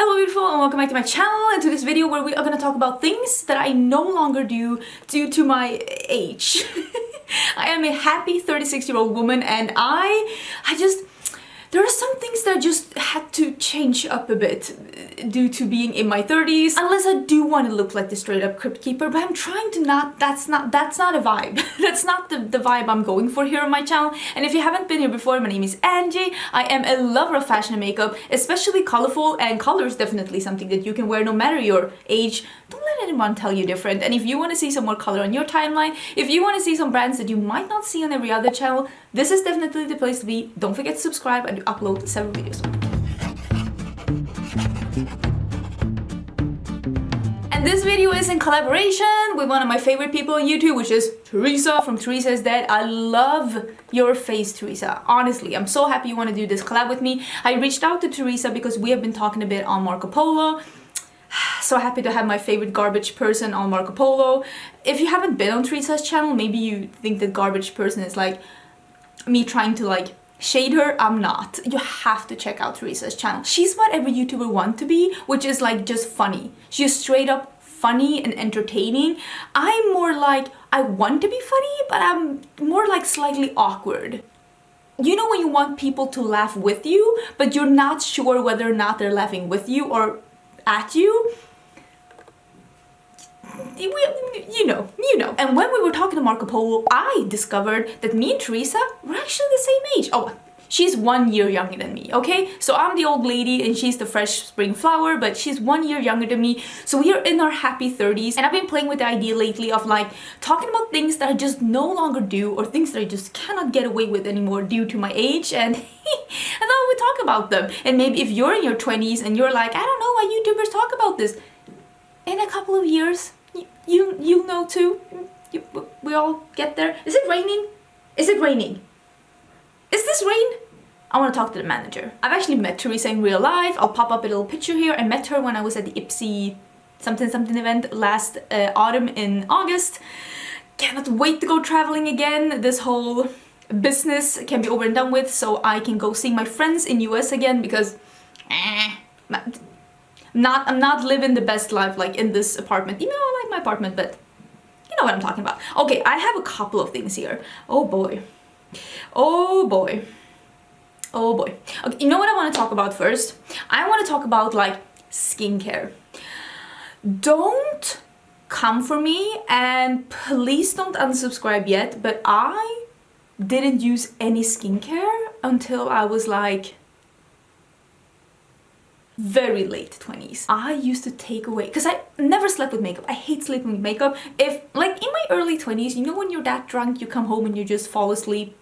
Hello beautiful and welcome back to my channel and to this video where we are going to talk about things that I no longer do due to my age. I am a happy 36-year-old woman and there are some things that I just had to change up a bit due to being in my 30s. Unless I do want to look like the straight up crypt keeper, but I'm trying to not, that's not a vibe. That's not the vibe I'm going for here on my channel. And if you haven't been here before, my name is Angie. I am a lover of fashion and makeup, especially colorful, and color is definitely something that you can wear no matter your age. Don't let anyone tell you different. And if you want to see some more color on your timeline, if you want to see some brands that you might not see on every other channel, this is definitely the place to be. Don't forget to subscribe. I do upload several videos. And this video is in collaboration with one of my favorite people on YouTube, which is Teresa from Teresa is Dead. I love your face, Teresa. Honestly, I'm so happy you want to do this collab with me. I reached out to Teresa because we have been talking a bit on Marco Polo. So happy to have my favorite garbage person on Marco Polo. If you haven't been on Teresa's channel, maybe you think that garbage person is like me trying to like shade her. I'm not. You have to check out Teresa's channel. She's what every YouTuber wants to be, which is like just funny. She's straight up funny and entertaining. I'm more like, I want to be funny, but I'm more like slightly awkward. You know when you want people to laugh with you, but you're not sure whether or not they're laughing with you or at you? You know. And when we were talking to Marco Polo, I discovered that me and Teresa were actually the same age. Oh, she's 1 year younger than me, okay? So I'm the old lady and she's the fresh spring flower, but she's 1 year younger than me. So we are in our happy 30s. And I've been playing with the idea lately of like talking about things that I just no longer do or things that I just cannot get away with anymore due to my age. And I thought we talk about them. And maybe if you're in your 20s and you're like, I don't know why YouTubers talk about this. In a couple of years, you'll know too. We all get there. Is it raining? Is it raining? Is this rain? I want to talk to the manager. I've actually met Teresa in real life. I'll pop up a little picture here. I met her when I was at the Ipsy something event last autumn in August. Cannot wait to go traveling again. This whole business can be over and done with, so I can go see my friends in US again because I'm not living the best life like in this apartment. You know, I like my apartment, but you know what I'm talking about. Okay, I have a couple of things here. Oh boy. Oh boy. Oh boy. Okay, you know what I want to talk about first? I want to talk about like skincare. Don't come for me and please don't unsubscribe yet, but I didn't use any skincare until I was like very late 20s. I used to take away, because I never slept with makeup. I hate sleeping with makeup. If, like in my early 20s, you know when you're that drunk, you come home and you just fall asleep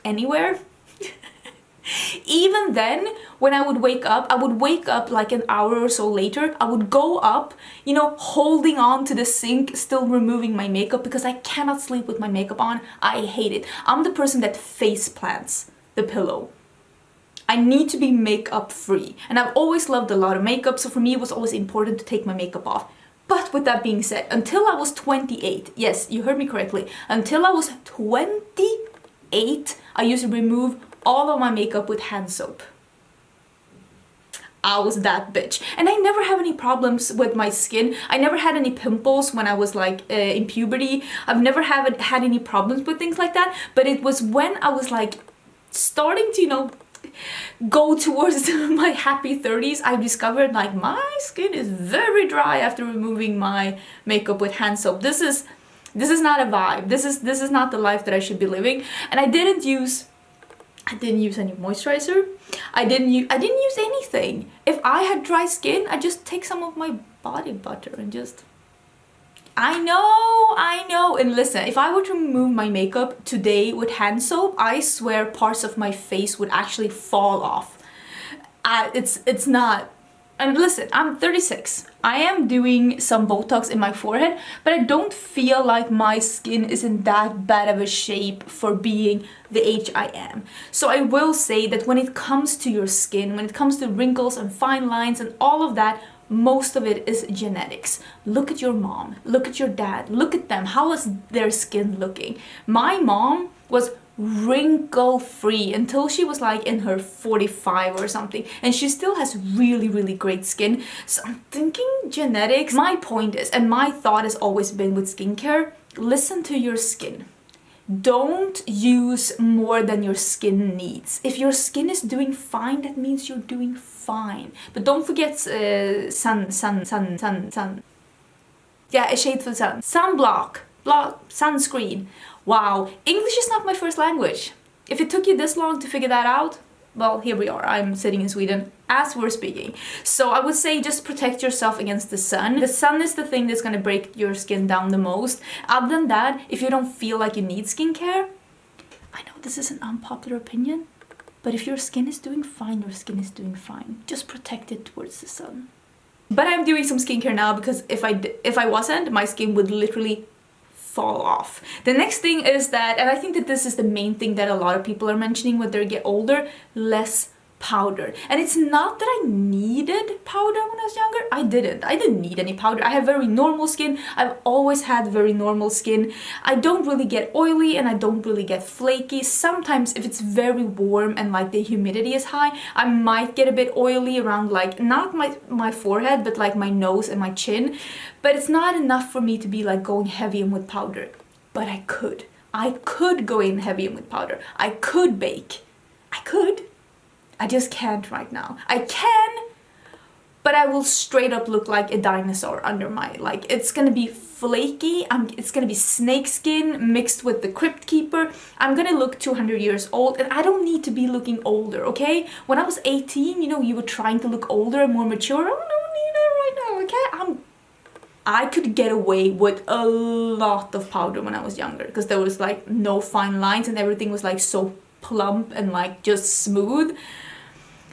anywhere? Even then, when I would wake up like an hour or so later. I would go up, you know, holding on to the sink, still removing my makeup because I cannot sleep with my makeup on. I hate it. I'm the person that face plants the pillow. I need to be makeup free. And I've always loved a lot of makeup, so for me it was always important to take my makeup off. But with that being said, until I was 28, yes, you heard me correctly, until I was 28, I used to remove all of my makeup with hand soap. I was that bitch. And I never have any problems with my skin. I never had any pimples when I was like in puberty. I've never had any problems with things like that. But it was when I was like starting to, you know, go towards my happy 30s, I discovered like my skin is very dry after removing my makeup with hand soap. This is not a vibe. This is not the life that I should be living. And I didn't use any moisturizer. I didn't use anything. If I had dry skin, I just take some of my body butter and just I know. And listen, if I were to remove my makeup today with hand soap, I swear parts of my face would actually fall off. It's not. And listen, I'm 36. I am doing some Botox in my forehead, but I don't feel like my skin is in that bad of a shape for being the age I am. So I will say that when it comes to your skin, when it comes to wrinkles and fine lines and all of that, most of it is genetics. Look at your mom, look at your dad, look at them. How is their skin looking? My mom was wrinkle free until she was like in her 45 or something, and she still has really, really great skin. So I'm thinking genetics. My point is, and my thought has always been with skincare, listen to your skin. Don't use more than your skin needs. If your skin is doing fine, that means you're doing fine. But don't forget sun. Yeah, a shade for the sun. Sunblock, sunscreen. Wow, English is not my first language. If it took you this long to figure that out, well, here we are. I'm sitting in Sweden as we're speaking. So I would say just protect yourself against the sun. The sun is the thing that's gonna break your skin down the most. Other than that, if you don't feel like you need skincare, I know this is an unpopular opinion, but if your skin is doing fine, your skin is doing fine. Just protect it towards the sun. But I'm doing some skincare now because if I wasn't, my skin would literally fall off. The next thing is that, and I think that this is the main thing that a lot of people are mentioning when they get older, less powder. And it's not that I needed powder when I was younger. I didn't need any powder. I have very normal skin. I've always had very normal skin. I don't really get oily and I don't really get flaky. Sometimes if it's very warm and like the humidity is high, I might get a bit oily around like, not my forehead, but like my nose and my chin. But it's not enough for me to be like going heavy in with powder. But I could go in heavy in with powder. I could bake. I could. I just can't right now. I can, but I will straight up look like a dinosaur under my, like, it's gonna be flaky, it's gonna be snake skin mixed with the crypt keeper. I'm gonna look 200 years old, and I don't need to be looking older, okay? When I was 18, you know, you were trying to look older and more mature. I don't need that right now, okay? I could get away with a lot of powder when I was younger, because there was like no fine lines and everything was like so plump and like just smooth.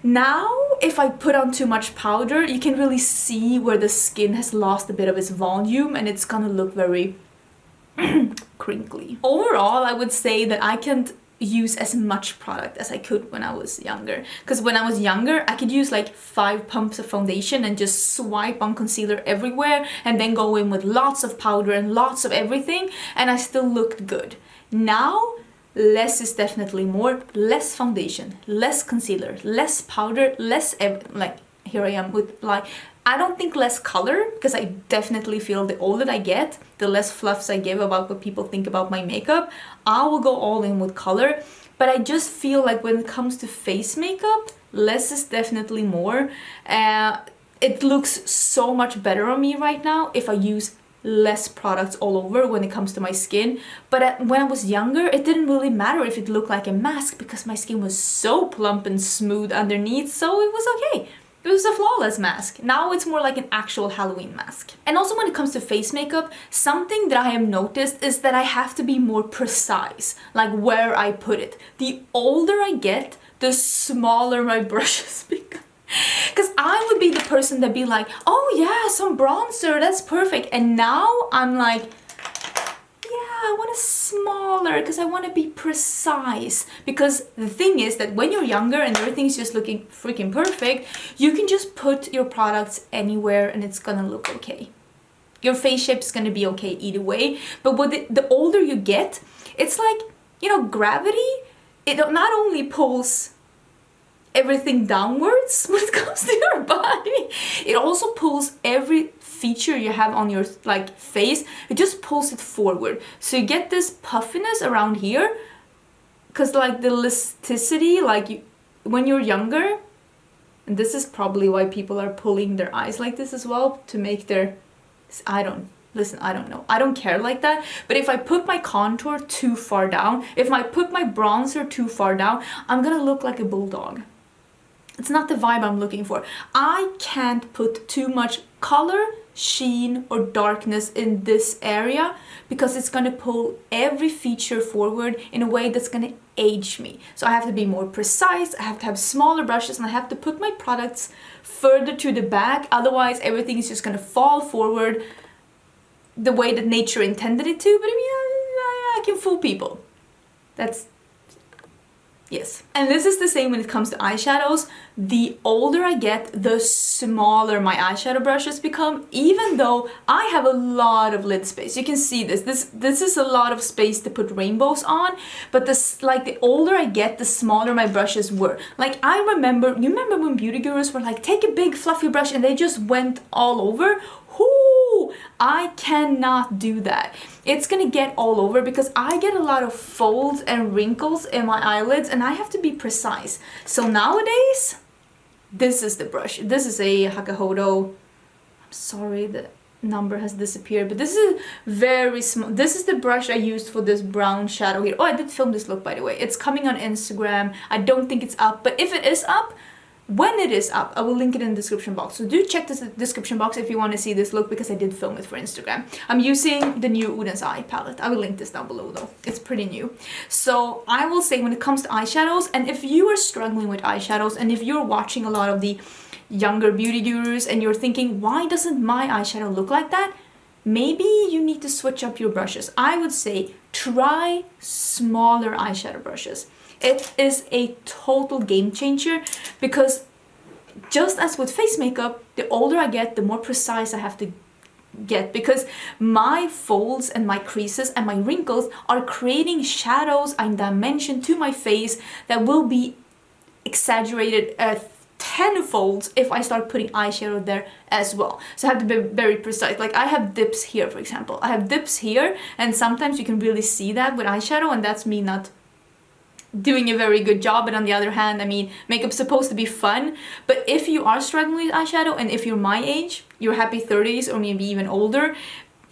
Now, if I put on too much powder, you can really see where the skin has lost a bit of its volume and it's gonna look very crinkly. Overall, I would say that I can't use as much product as I could when I was younger. Because when I was younger, I could use like 5 pumps of foundation and just swipe on concealer everywhere and then go in with lots of powder and lots of everything, and I still looked good. Now, less is definitely more. Less foundation, less concealer, less powder, less like here I am with like, I don't think less color, because I definitely feel the older I get, the less fluffs I give about what people think about my makeup. I will go all in with color, but I just feel like when it comes to face makeup, less is definitely more. It looks so much better on me right now if I use less products all over when it comes to my skin. But when I was younger, it didn't really matter if it looked like a mask because my skin was so plump and smooth underneath, so it was okay. It was a flawless mask. Now it's more like an actual Halloween mask. And also when it comes to face makeup, something that I have noticed is that I have to be more precise, like where I put it. The older I get, the smaller my brushes become. Because I would be the person that'd be like, oh yeah, some bronzer, that's perfect. And now I'm like, yeah, I want it smaller because I want to be precise. Because the thing is that when you're younger and everything's just looking freaking perfect, you can just put your products anywhere and it's gonna look okay. Your face shape's gonna be okay either way. But the older you get, it's like, you know, gravity, it not only pulls everything downwards when it comes to your body, it also pulls every feature you have on your like face, it just pulls it forward. So you get this puffiness around here, because like the elasticity, like when you're younger, and this is probably why people are pulling their eyes like this as well, to make their, I don't know, I don't care like that. But if I put my contour too far down, if I put my bronzer too far down, I'm gonna look like a bulldog. It's not the vibe I'm looking for. I can't put too much color, sheen, or darkness in this area because it's gonna pull every feature forward in a way that's gonna age me. So I have to be more precise, I have to have smaller brushes, and I have to put my products further to the back. Otherwise, everything is just gonna fall forward the way that nature intended it to. But I mean, I can fool people. Yes. And this is the same when it comes to eyeshadows. The older I get, the smaller my eyeshadow brushes become, even though I have a lot of lid space. You can see this. This is a lot of space to put rainbows on, but this, like, the older I get, the smaller my brushes were. Like, I remember, you remember when beauty gurus were like, take a big fluffy brush, and they just went all over? Whoo! I cannot do that. It's gonna get all over because I get a lot of folds and wrinkles in my eyelids and I have to be precise. So nowadays, this is the brush. This is a Hakuhodo. I'm sorry, the number has disappeared, but this is very small. This is the brush I used for this brown shadow here. Oh, I did film this look, by the way. It's coming on Instagram. I don't think it's up, but if it is up, when it is up, I will link it in the description box. So do check the description box if you want to see this look, because I did film it for Instagram. I'm using the new Uden's Eye palette. I will link this down below though. It's pretty new. So I will say, when it comes to eyeshadows, and if you are struggling with eyeshadows, and if you're watching a lot of the younger beauty gurus and you're thinking, why doesn't my eyeshadow look like that? Maybe you need to switch up your brushes. I would say try smaller eyeshadow brushes. It is a total game changer, because just as with face makeup, the older I get, the more precise I have to get, because my folds and my creases and my wrinkles are creating shadows and dimension to my face that will be exaggerated tenfold if I start putting eyeshadow there as well. So I have to be very precise. Like, I have dips here, for example. I have dips here, and sometimes you can really see that with eyeshadow, and that's me not doing a very good job. But on the other hand, I mean, makeup's supposed to be fun, but if you are struggling with eyeshadow, and if you're my age, your happy 30s or maybe even older,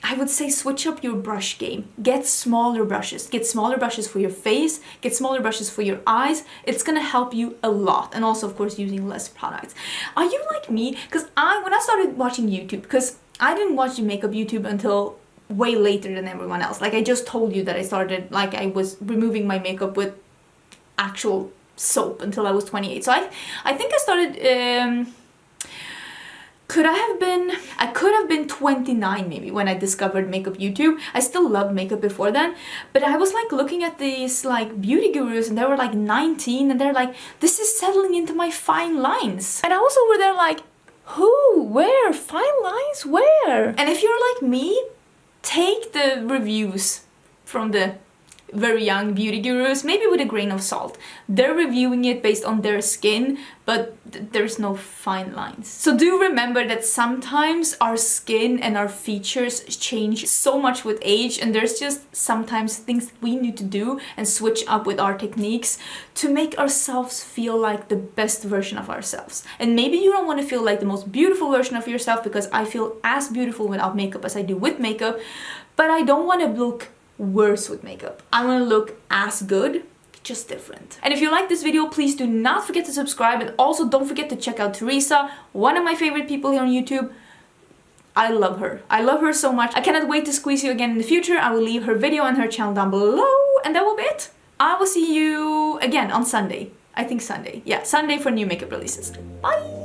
I would say switch up your brush game. Get smaller brushes. Get smaller brushes for your face. Get smaller brushes for your eyes. It's gonna help you a lot. And also, of course, using less products. Are you like me? Because when I started watching YouTube, because I didn't watch makeup YouTube until way later than everyone else. Like, I just told you that I started, like, I was removing my makeup with actual soap until I was 28. So I think I started, I could have been 29 maybe when I discovered makeup YouTube. I still loved makeup before then, but I was like looking at these like beauty gurus, and they were like 19, and they're like, this is settling into my fine lines. And I was over there like, who? Where? Fine lines? Where? And if you're like me, take the reviews from the very young beauty gurus, maybe with a grain of salt. They're reviewing it based on their skin, but there's no fine lines. So do remember that sometimes our skin and our features change so much with age, and there's just sometimes things that we need to do and switch up with our techniques to make ourselves feel like the best version of ourselves. And maybe you don't want to feel like the most beautiful version of yourself, because I feel as beautiful without makeup as I do with makeup, but I don't want to look worse with makeup. I want to look as good, just different. And if you like this video, please do not forget to subscribe, and also don't forget to check out Teresa, one of my favorite people here on YouTube. I love her. I love her so much. I cannot wait to squeeze you again in the future. I will leave her video and her channel down below, and that will be it. I will see you again on Sunday. I think Sunday. Yeah, Sunday for new makeup releases. Bye!